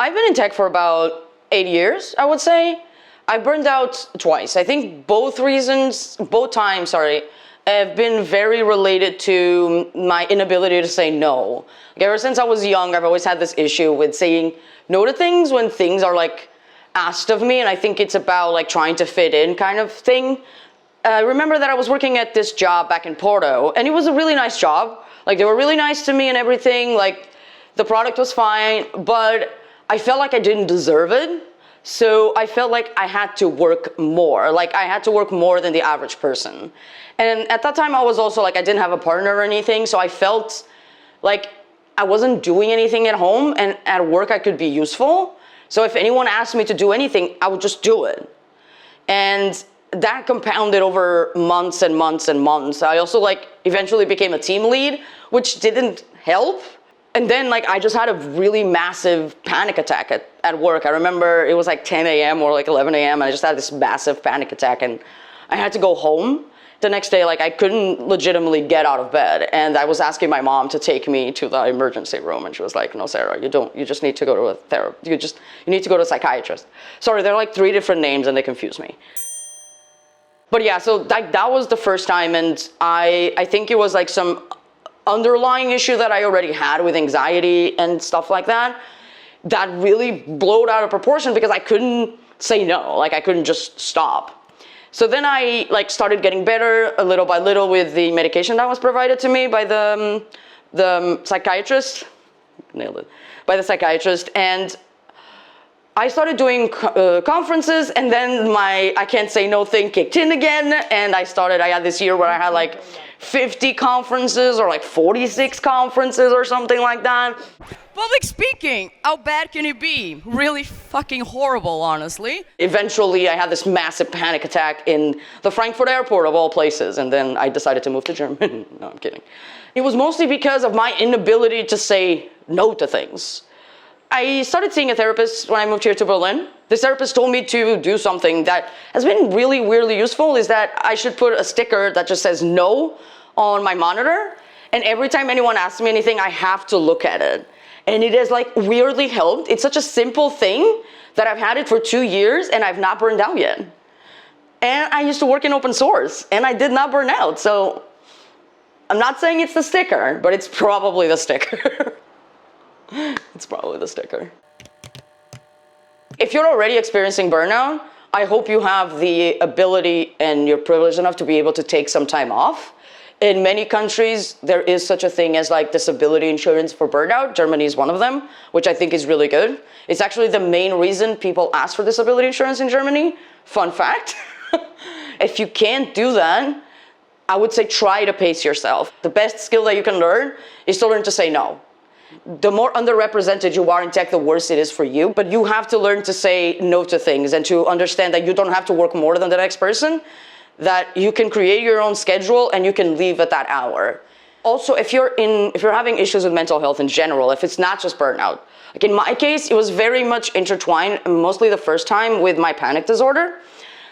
I've been in tech for about 8 years, I would say. I burned out twice. I think both times, have been very related to my inability to say no. Like, ever since I was young, I've always had this issue with saying no to things when things are like asked of me, and I think it's about like trying to fit in kind of thing. I remember that I was working at this job back in Porto, and it was a really nice job. Like, they were really nice to me and everything. Like, the product was fine, but I felt like I didn't deserve it. So I felt like I had to work more. Like, I had to work more than the average person. And at that time, I was also like, I didn't have a partner or anything. So I felt like I wasn't doing anything at home, and at work I could be useful. So if anyone asked me to do anything, I would just do it. And that compounded over months and months and months. I also like eventually became a team lead, which didn't help. And then like I just had a really massive panic attack at work. I remember it was like 10 a.m. or like 11 a.m. and I just had this massive panic attack, and I had to go home. The next day, like I couldn't legitimately get out of bed, and I was asking my mom to take me to the emergency room, and she was like, "No, Sarah, you just need to go to a therapist. You need to go to a psychiatrist." Sorry, there are like 3 different names and they confuse me. But yeah, so that was the first time, and I think it was like some underlying issue that I already had with anxiety and stuff like that really blew out of proportion because I couldn't say no. Like, I couldn't just stop. So then I like started getting better a little by little with the medication that was provided to me by the psychiatrist. Nailed it. By the psychiatrist. And I started doing conferences, and then my I can't say no thing kicked in again, and I had this year where I had like 50 conferences or like 46 conferences or something like that. Public speaking, how bad can it be? Really fucking horrible, honestly. Eventually, I had this massive panic attack in the Frankfurt airport of all places, and then I decided to move to Germany. No, I'm kidding. It was mostly because of my inability to say no to things. I started seeing a therapist when I moved here to Berlin. This therapist told me to do something that has been really weirdly useful, is that I should put a sticker that just says no on my monitor, and every time anyone asks me anything, I have to look at it. And it has like weirdly helped. It's such a simple thing that I've had it for 2 years and I've not burned out yet. And I used to work in open source and I did not burn out. So I'm not saying it's the sticker, but it's probably the sticker. It's probably the sticker. If you're already experiencing burnout, I hope you have the ability and you're privileged enough to be able to take some time off. In many countries, there is such a thing as like disability insurance for burnout. Germany is one of them, which I think is really good. It's actually the main reason people ask for disability insurance in Germany. Fun fact. If you can't do that, I would say try to pace yourself. The best skill that you can learn is to learn to say no. The more underrepresented you are in tech, the worse it is for you. But you have to learn to say no to things and to understand that you don't have to work more than the next person, that you can create your own schedule and you can leave at that hour. Also, if you're having issues with mental health in general, if it's not just burnout, like in my case, it was very much intertwined, mostly the first time, with my panic disorder.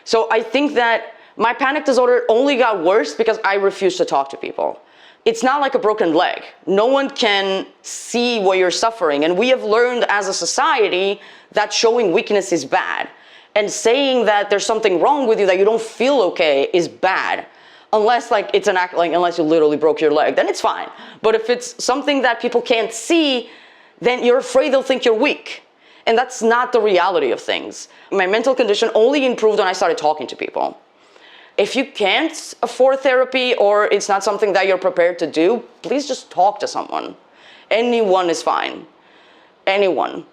So I think that my panic disorder only got worse because I refused to talk to people. It's not like a broken leg. No one can see what you're suffering. And we have learned as a society that showing weakness is bad. And saying that there's something wrong with you, that you don't feel okay, is bad. Unless like it's unless you literally broke your leg, then it's fine. But if it's something that people can't see, then you're afraid they'll think you're weak. And that's not the reality of things. My mental condition only improved when I started talking to people. If you can't afford therapy or it's not something that you're prepared to do, please just talk to someone. Anyone is fine. Anyone.